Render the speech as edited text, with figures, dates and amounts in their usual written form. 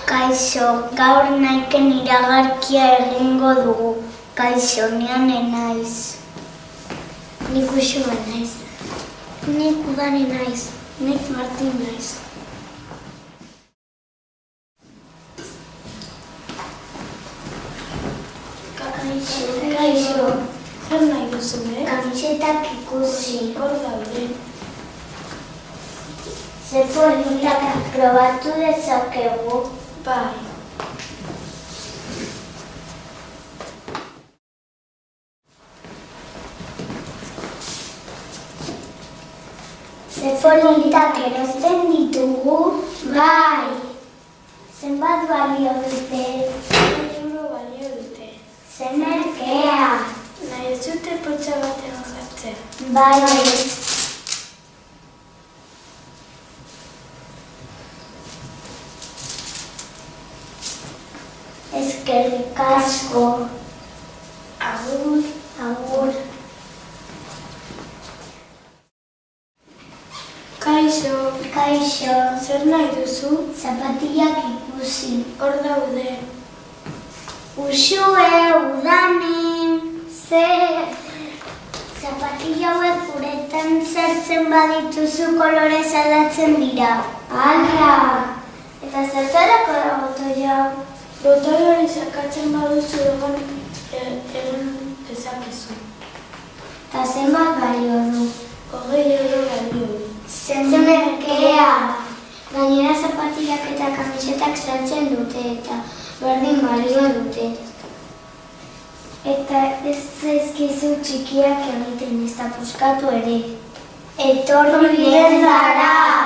Kaixo, gaur naiken iragarkia egingo dugu. Kaixo, ni Ane naiz. Nik Uxue naiz. Nik Udane naiz. Nik Martin naiz. Kaixo. Zer nahi duzu, Kamisetak ikusi. Hor daude. Ze politak probatu dezakegu. Bai. Ze politak erosten ditugu. Bai. Zenbat balio dute. 1 euro balio dute. Ze merkea. Nahi ez dute potxa batean jartzea. Bai. Eskerrik asko. Agur. Agur. Kaixo. Kaixo. Zer nahi duzu? Zapatilak ikusi. Hor daude. Uxue, Udane, zapatilla hauek uretan sartzen badituzu kolorez aldatzen dira. Ala! Eta zertarako da botoia? Botoi hori sakatzen baduzu egin dezakezu. Eta zenbat balio du? 20 euro balio du. Zen merkea! Gainera zapatillak eta kamisetak sartzen dute eta berdin balio dute. Eta ez zaizkizu txikiak egiten ez da puskatu ere. Etorri bidez gara!